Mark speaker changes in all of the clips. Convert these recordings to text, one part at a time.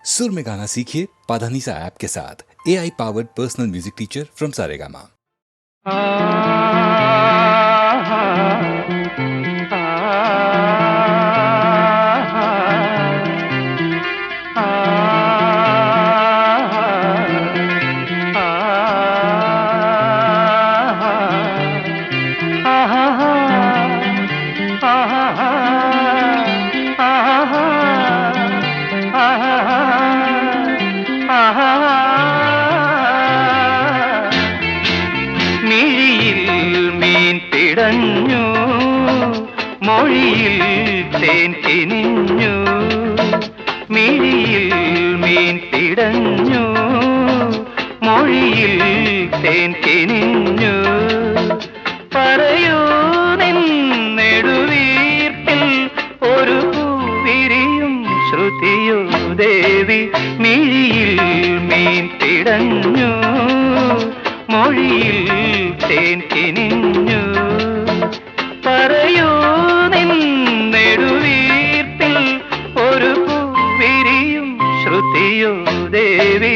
Speaker 1: सुर में गाना सीखिए पाधानीसा ऐप के साथ। AI powered personal music teacher from Saregama.
Speaker 2: മൊഴിയിൽ തേൻ തിനിഞ്ഞു, മിഴിയിൽ മീൻ പിടഞ്ഞു, മൊഴിയിൽ തേൻ തിനിഞ്ഞു. പറയൂ നിൻ നെടുവീർപ്പിൽ ഒരു പൂവിരിയും ശ്രുതിയോ ദേവി. മിഴിയിൽ മീൻ പിടഞ്ഞു, മൊഴിയിൽ തേൻ തിനിഞ്ഞു. പറയൂ നിൻ നെടുവീർപ്പിൽ ഒരു പൂവിരിയും ശ്രുതിയോ ദേവി.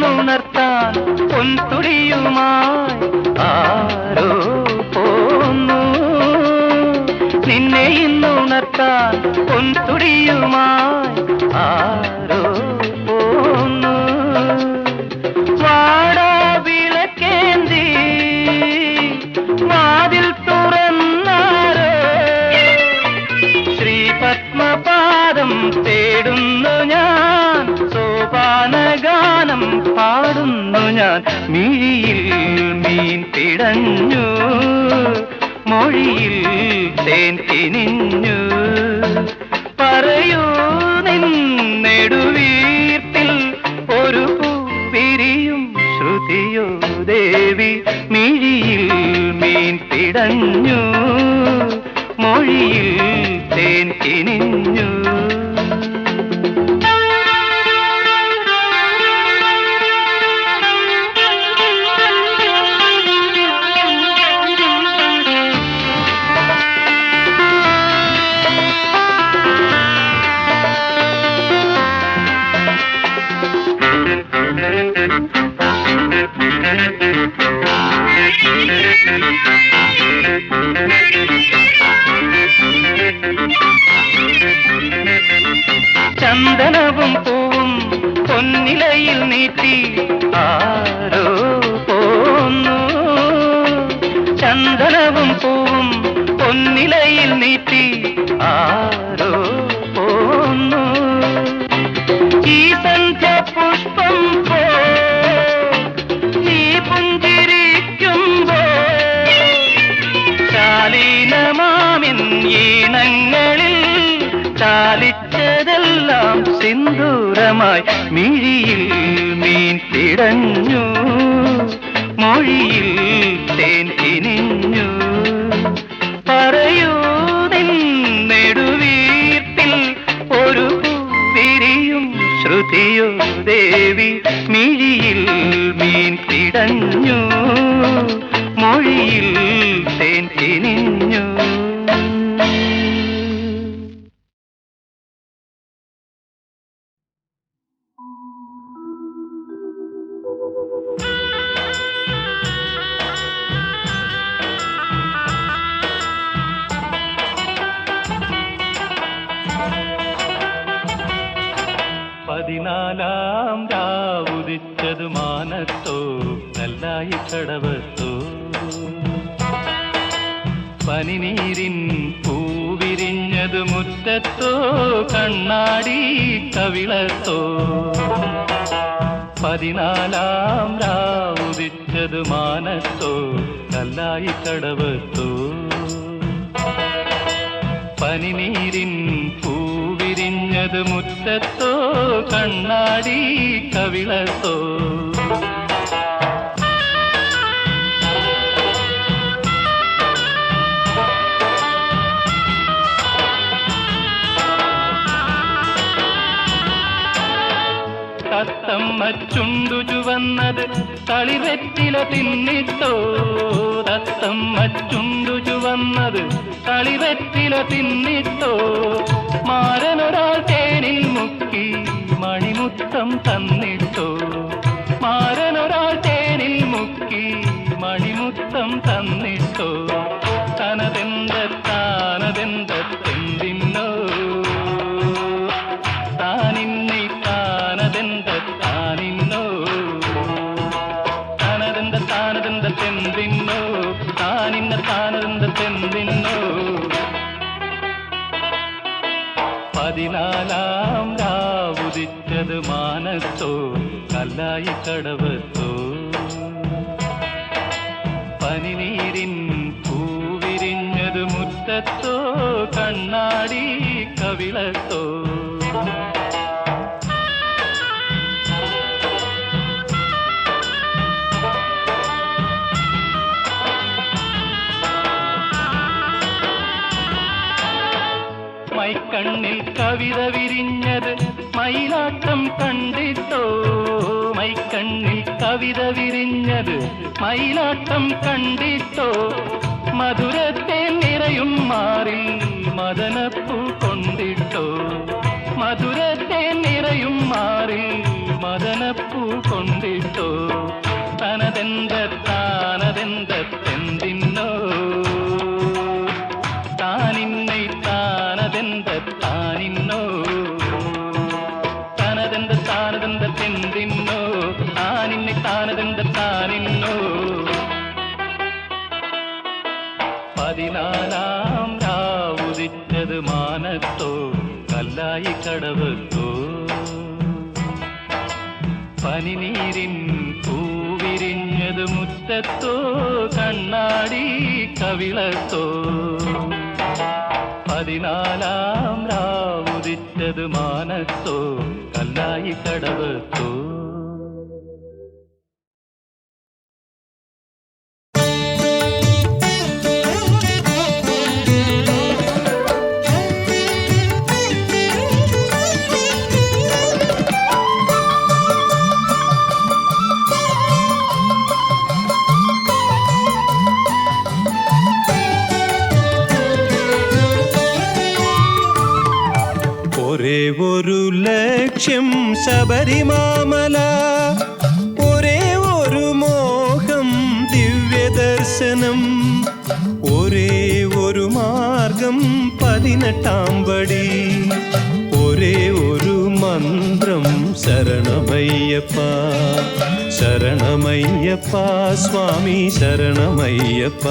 Speaker 2: ഉണർത്താൻ പൊൻതുടിയുമായി ആരോ പോന്നു, നിന്നെ ഇന്നുണർത്താൻ പൊൻതുടിയുമായി ആരോ പോന്നു. വാടാ വിളക്കേന്തി വാതിൽ തുറന്നാരോ, ശ്രീപത്മപാദം തേടുന്നു ഞാൻ, സോപാനഗാനം പാടുന്നു ഞാൻ. മിഴിയിൽ മീൻ പിടഞ്ഞു, മൊഴിയിൽ തേൻ തിനിഞ്ഞു. പറയൂ നിൻ നെടുവീർപ്പിൽ ഒരു പൂവിരിയും ശ്രുതിയോ ദേവി. മിഴിയിൽ മീൻ പിടഞ്ഞു, മൊഴിയിൽ തേൻ തിനിഞ്ഞു. ചന്ദനവും പൂവും പൊന്നിലയിൽ നീട്ടി ആരോ പോന്നു, ചന്ദനവും പൂവും പൊന്നിലയിൽ നീട്ടി ആരോ പോന്നു. ഈ സന്ധ്യ പുഷ്പം പോ നീ പുഞ്ചിരിക്കുമ്പോ, ശാലീനമാമിൻ ഈണങ്ങളിൽ ചാലിച്ചതെല്ലാം സിന്ദൂരമായി. മിഴിയിൽ മീൻ പിടഞ്ഞു, മൊഴിയിൽ തേൻ തിനിഞ്ഞു. പറയൂ നിൻ നെടുവീർപ്പിൽ ഒരു പൂവിരിയും ശ്രുതിയോ ദേവി. മിഴിയിൽ മീൻ പിടഞ്ഞു, മൊഴിയിൽ തേൻ തിനിഞ്ഞു. പതിനാലാം രാവുദിച്ചതു മാനത്തോ കല്ലായി കടവത്തോ, പനിനീരിൻ പൂവിരിഞ്ഞതു മുറ്റത്തോ കണ്ണാടി കവിളത്തോ. പതിനാലാം രാവുദിച്ചതു മാനത്തോ കല്ലായി കടവത്തോ പനിനീരിൻ പൂവിരിഞ്ഞത് മുറ്റത്തോ കണ്ണാടി കവിളത്തോ തത്തമ്മ ചുണ്ടു ചുവന്നത് തളിവെറ്റില തിന്നിട്ടോ തത്തമ്മ ചുണ്ടു ചുവന്നത് തളിവെറ്റില തിന്നിട്ടോ മാരനൊരാൾ തേനിൽ മുക്കി മണിമുത്തം തന്നിട്ടോ മാരനൊരാൾ തേനിൽ മുക്കി മണിമുത്തം തന്നിട്ടോ താനതെന്തെന്തിന്നോ താനിന്നെ താനതെന്തിന്നോ താനതെന്തെന്തിന്നോ താനതെന്തിന്നോ 14 രാവുദിച്ചത് മാനത്തോ കല്ലായി കടവത്തോ പനിനീരിൻ പൂവിരിഞ്ഞത് മുറ്റത്തോ കണ്ണാടി കവിളത്തോ മൈക്കണ്ണിൽ കവിത വിരിഞ്ഞത് മയിലാട്ടം കണ്ടിട്ടോ മൈക്കണ്ണിൽ കവിത വിരിഞ്ഞത് മയിലാട്ടം കണ്ടിട്ടോ മധുരത്തെ നിറയും മാറിൽ മദനപ്പൂ കൊണ്ടിട്ടോ മധുരത്തെ നിറയും മാറിൽ മദനപ്പൂ കൊണ്ടിട്ടോ താനതെന്തെന്തിന്നോ താനിന്നെ താനതെന്തിന്നോ താനതെന്തിന്നോ താനിന്നെ താനതെന്തിന്നോ 14 രാവുദിച്ചത് മാനത്തോ കല്ലായി കടവത്തോ പനിനീരിൻ പൂവിരിഞ്ഞത് മുറ്റത്തോ കണ്ണാടി കവിളത്തോ 14 രാവുദിച്ചത് മാനത്തോ കല്ലായി കടവത്തോ
Speaker 3: ഒരേ ഒരു ലക്ഷ്യം ശബരിമാമല ഒരേ ഒരു മോഹം ദിവ്യദർശനം ഒരേ ഒരു മാർഗം 18 പടി ഒരേ ഒരു മന്ത്രം ശരണമയ്യപ്പ ശരണമയ്യപ്പ സ്വാമി ശരണമയ്യപ്പ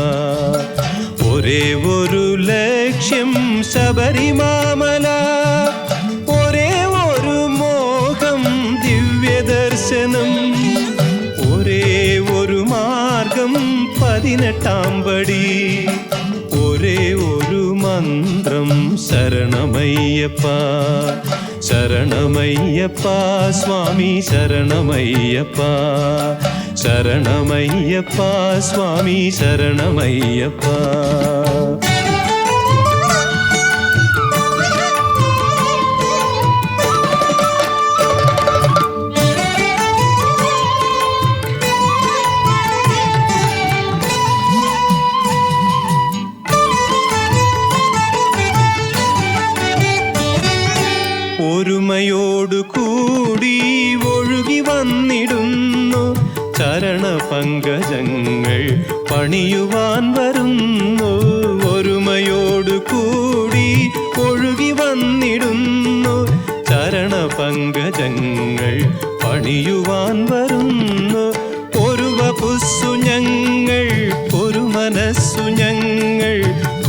Speaker 3: ഒരേ ഒരു ലക്ഷ്യം ശബരിമാമല ഒരേ ഒരു മോഹം ദിവ്യദർശനം ഒരേ ഒരു മാർഗം 18 പടി ഒരേ ഒരു മന്ത്രം ശരണമയ്യപ്പ ശരണമയ്യപ്പ സ്വാമി ശരണമയ്യപ്പ ശരണമയ്യപ്പ സ്വാമി ശരണമയ്യപ്പ ഒരുമയോടു കൂടി ഒഴുകി വന്നിടുന്നു ചരണപങ്കജങ്ങൾ പണിയുവാൻ വരുന്നു ഒരുമയോടു കൂടി ഒഴുകി വന്നിടുന്നു ചരണപങ്കജങ്ങൾ പണിയുവാൻ വരുന്നു ഒരു വപുസ്സു ഞങ്ങൾ ഒരു മനസ്സു ഞങ്ങൾ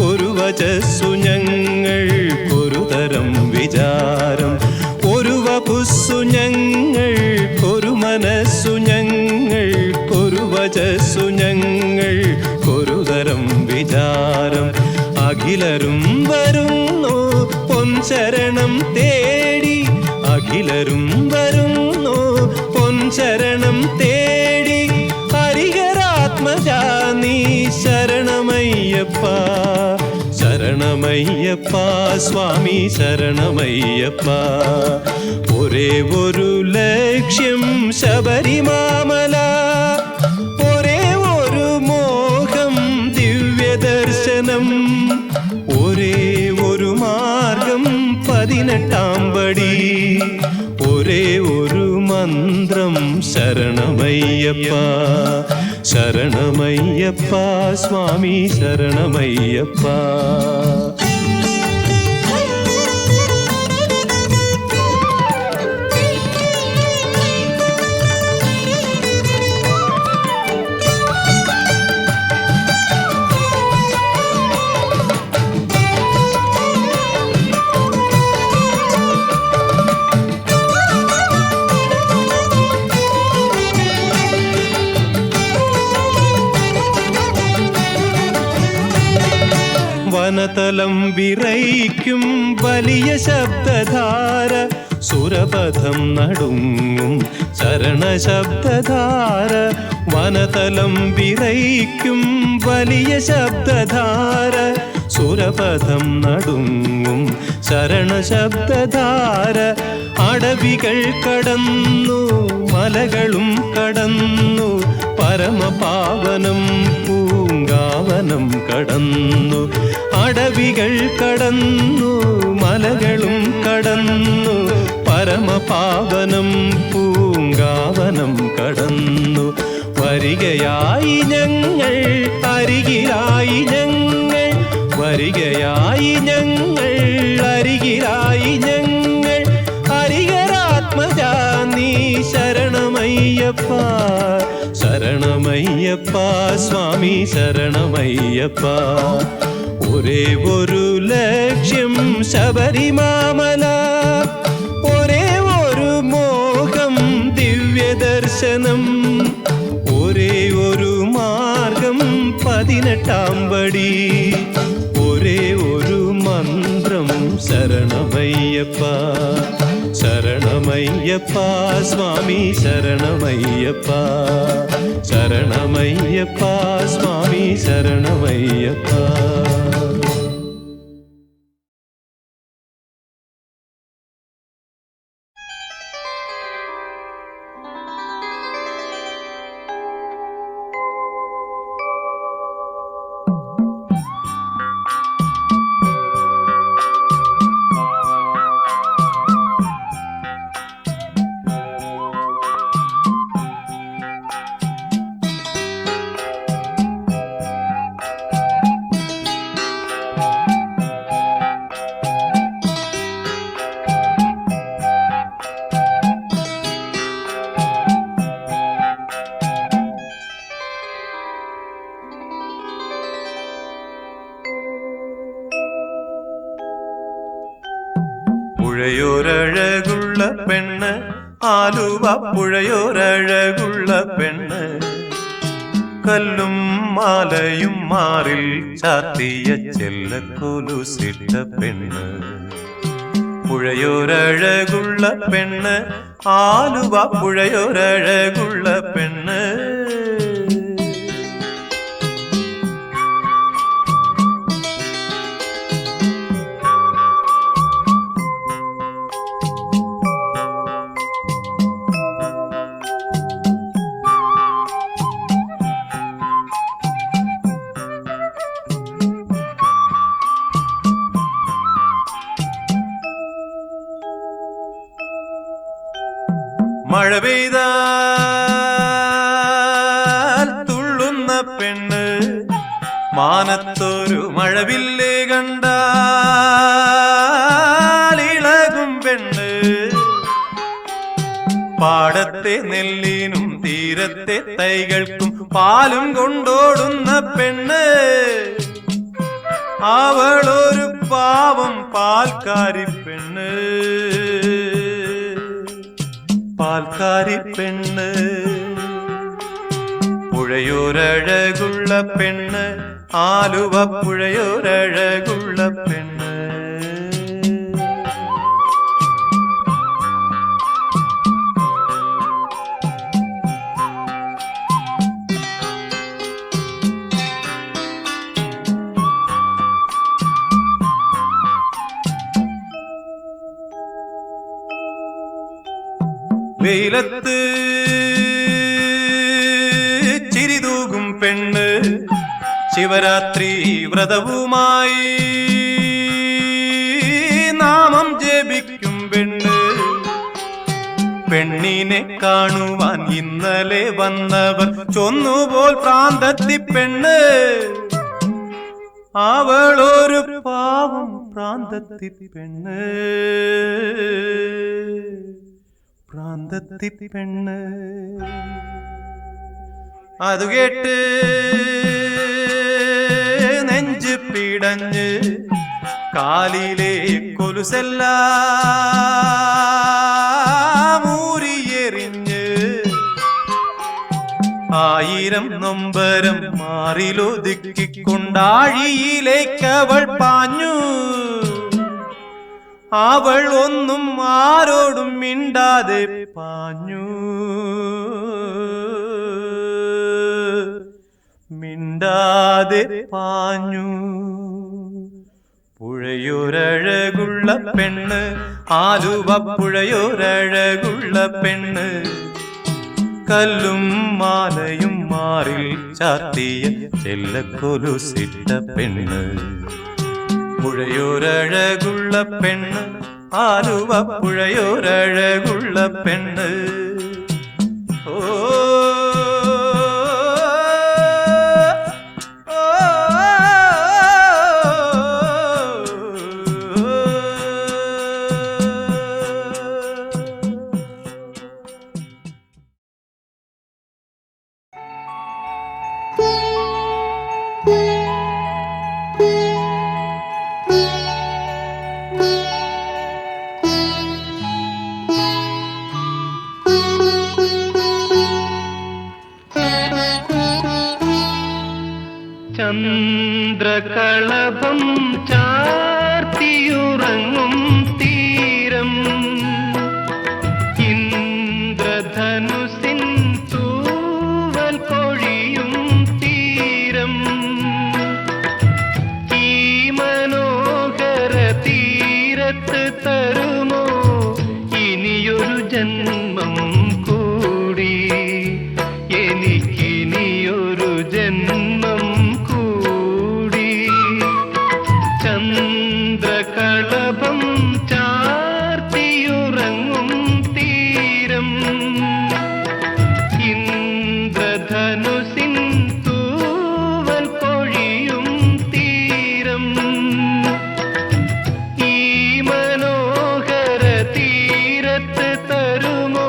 Speaker 3: ഒരു വചസ്സു ഞങ്ങൾ ഒരു തരം വിചാരം ഒരു വപുസ്സു ഞങ്ങൾ ഒരു മനസ്സു ഞങ്ങൾ ഒരു വചസ്സു ഞങ്ങൾ ഭാരം. അഖിലരും വരുന്നു പൊൻശരണം തേടി, അഖിലരും വരുന്നു പൊൻശരണം തേടി. ഹരിഹരാത്മജാ നീ ശരണമയ്യപ്പ, ശരണമയ്യപ്പ സ്വാമി ശരണമയ്യപ്പ. ഒരേ ഒരു ലക്ഷ്യം ശബരിമാമല, ഒരേ ഒരു മോഹം ദിവ്യദർശനം, ഒരേ ഒരു മാർഗം 18 പടി, ഒരേ ഒരു മന്ത്രം ശരണമയ്യപ്പ, ശരണമയ്യപ്പ സ്വാമി ശരണമയ്യപ്പ. വനതലം വിറയ്ക്കും വലിയ ശബ്ദധാര, സുരപഥം നടുങ്ങും ശരണശബ്ദധാര. വനതലം വിറയ്ക്കും വലിയ ശബ്ദധാര, സുരപഥം നടുങ്ങും ശരണശബ്ദധാര. അടവികൾ കടന്നു മലകളും കടന്നു, പരമപാവനം പൂങ്കാവനം കടന്നു. അടവികൾ കടന്നു മലകളും കടന്നു, പരമപാവനം പൂങ്കാവനം കടന്നു. വരികയായി ഞങ്ങൾ അരികിലായി ഞങ്ങൾ, വരികയായി ഞങ്ങൾ അരികിലായി ഞങ്ങൾ. ഹരിഹരാത്മജാ നീ ശരണമയ്യപ്പ, ശരണമയ്യപ്പ സ്വാമി ശരണമയ്യപ്പ. ഒരേ ഒരു ലക്ഷ്യം ശബരിമാമല, ഒരേ ഒരു മോഹം ദിവ്യദർശനം, ഒരേ ഒരു മാർഗം 18 പടി, ഒരേ ഒരു മന്ത്രം ശരണമയ്യപ്പ, ശരണമയ്യപ്പ സ്വാമി ശരണമയ്യപ്പ, ശരണമയ്യപ്പ സ്വാമി ശരണമയ്യപ്പ. പുഴയോരഴകുള്ള പെണ്ണ്, ആലുവ പുഴയോരഴകുള്ള പെണ്ണ്, കല്ലും മാലയും മാറിൽ ചാത്തിയ ചെല്ലക്കൊലുസിട്ട പെണ്ണ്. പുഴയോരഴകുള്ള പെണ്ണ്, ആലുവ പുഴയോരഴകുള്ള പെണ്ണ്. മഴ പെയ്താൽ തുള്ളുന്ന പെണ്ണ്, മാനത്തൊരു മഴവില്ലേ കണ്ടാൽ ഇളകും പെണ്ണ്. പാടത്തെ നെല്ലിനും തീരത്തെ തൈകൾക്കും പാലും കൊണ്ടോടുന്ന പെണ്ണ്. അവളൊരു പാവം പാൽക്കാരി പെണ്ണ്, പാൽക്കാരി പെണ്ണ്. പുഴയോരഴകുള്ള പെണ്ണ്, ആലുവപ്പുഴയൊരഴകുള്ള പെണ്ണ്. വെയിലത്ത് ചിരിതൂകും പെണ്ണ്, ശിവരാത്രി വ്രതവുമായി നാമം ജപിക്കും പെണ്ണ്. പെണ്ണിനെ കാണുവാൻ ഇന്നലെ വന്നവർ ചൊന്നുപോൽ പ്രാന്തത്തി പെണ്ണ്. അവളൊരു പാവം പ്രാന്തത്തി പെണ്ണ്, പ്രാന്തത്തി പെണ്ണ്. അത് കേട്ട് നെഞ്ച് പിടഞ്ഞ് കാലിലെ കൊലുസെല്ലാം ഊരിയെറിഞ്ഞ് ആയിരം നൊമ്പരം മാറിലൊതുക്കിക്കൊണ്ടാഴിയിലേക്കവൾ പാഞ്ഞു. അവൾ ഒന്നും ആരോടും മിണ്ടാതെ പാഞ്ഞു, മിണ്ടാതെ പാഞ്ഞു. പുഴയൊരഴകുള്ള പെണ്ണ്, ആലുവപ്പുഴയൊരഴകുള്ള പെണ്ണ്. കല്ലും മാലയും മാറിൽ ചാർത്തിയ ചെല്ലക്കൊലുസിട്ട പെണ്ണ്. പുഴയൊരഴകുള്ള പെണ്ണ്, ആലുവപ്പുഴയൊരഴകുള്ള പെണ്ണ്. ഓ
Speaker 2: ചന്ദ്രകളഭം ചാർത്തിയുറങ്ങും തീരം, ഇന്ദ്രധനുസിൻ തൂവൽ പൊഴിയും തീരം. ഈ മനോഹര തീരത്ത് തരുമോ ഇനിയൊരു ജന്മം കൂടി, എനിക്കിനിയൊരു ജന്മം കൂടി. ചന്ദ്രകളഭം ചാർത്തിയുറങ്ങും തീരം, ഇന്ദ്രധനുസിൻ തൂവൽ പൊഴിയും തീരം. ഈ മനോഹര തീരത്ത് തരുമോ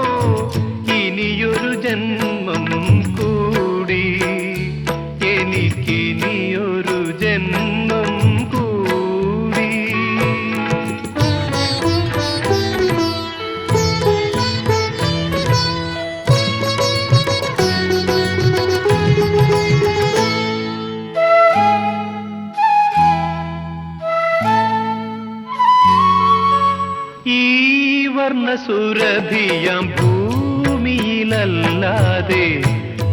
Speaker 2: ഇനിയൊരു ജന്മം കൂടി, എനിക്കിനിയൊരു ജന്മം കൂടി. ഈ വർണ്ണസുരഭിയാം ഭൂമിയിലല്ലാതെ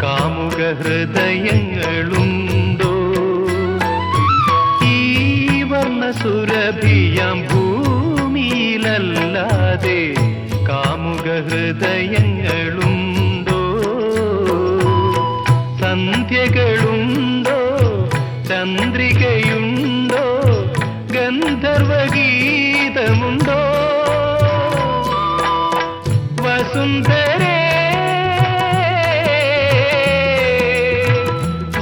Speaker 2: കാമുക ഹൃദയങ്ങളുണ്ടോ? ഈ വർണ്ണസുരഭിയാം ഭൂമിയിലല്ലാതെ കാമുക ഹൃദയങ്ങളുണ്ടോ? സന്ധ്യകളുണ്ടോ, ചന്ദ്രികയുണ്ടോ, ഗന്ധർവഗീതമുണ്ടോ? വസുന്ധരേ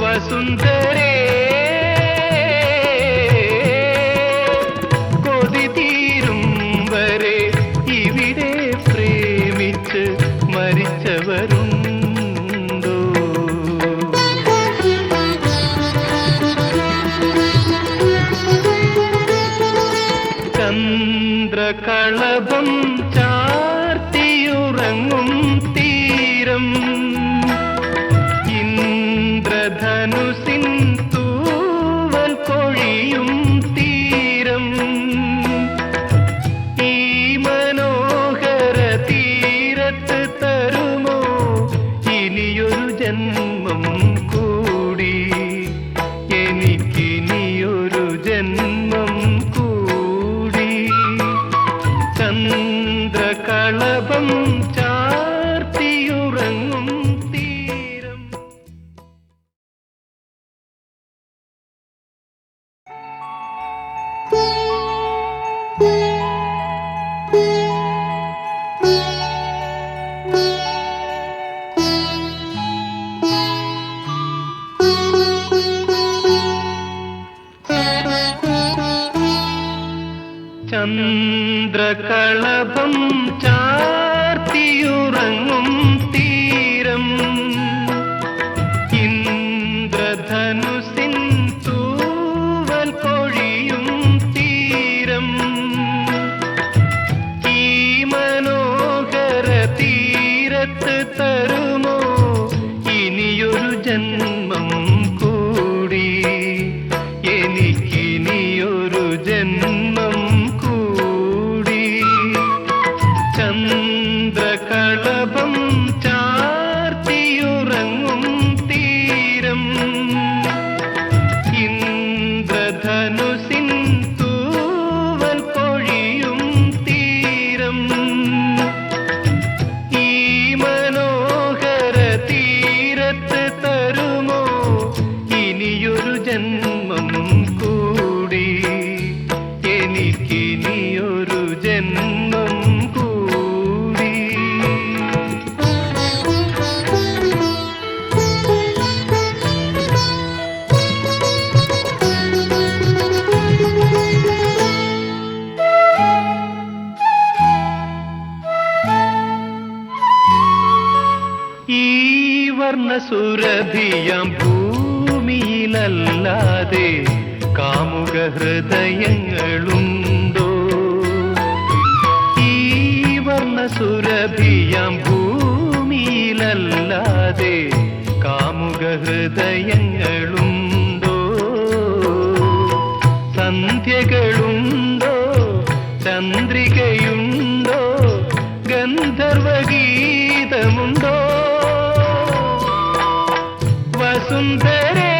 Speaker 2: വസുന്ധരേ, കൊതി തീരും വരെ ഇവിടെ പ്രേമിച്ച് മരിച്ചവരുണ്ടോ? ചന്ദ്രകളഭം ചാർത്തിയുറങ്ങും തീരം, ഇന്ദ്രധനുസിൻ തൂവൽ ചന്ദ്രകളഭം ചാർത്തിയുറങ്ങും തീരം ഇന്ദ്രധനുസിൻ തൂവൽ പൊഴിയും തീരം ഈ മനോഹര തീരത്ത് തരുമോ ഇനിയൊരു ജന്മം കൂടി എനിക്കിനിയൊരു ജന്മം കൂടി ചന്ദ്രകളഭം ചാർത്തിയുറങ്ങും തീരം ഇന്ദ്രധനുസിൻ തൂവൽ പൊഴിയും തീരം ഈ മനോഹര തീരത്ത് തരുമോ ഇനിയൊരു ജന്മം കൂടി എനിക്കിനിയൊരു ജന്മം കൂടി ഈ വർണ്ണസുരഭിയാം ഭൂമിയിലല്ലാതെ കാമുക ഹൃദയങ്ങളുണ്ടോ ഈ വർണ്ണസുരഭിയാം ഭൂമിയിലല്ലാതെ കാമുക ഹൃദയങ്ങളുണ്ടോ സന്ധ്യകളുണ്ടോ ചന്ദ്രികയുണ്ടോ ഗന്ധർവഗീതമുണ്ടോ വസുന്ധരേ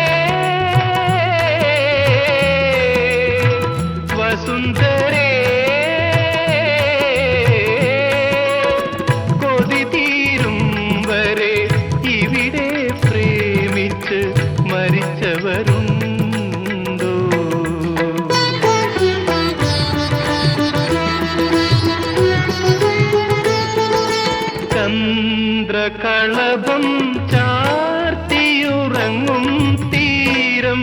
Speaker 2: വസുന്ധരേ കൊതി തീരും വരെ ഇവിടെ പ്രേമിച്ച് മരിച്ചവരുണ്ടോ ചന്ദ്രകളഭം ചാർത്തിയുറങ്ങും തീരം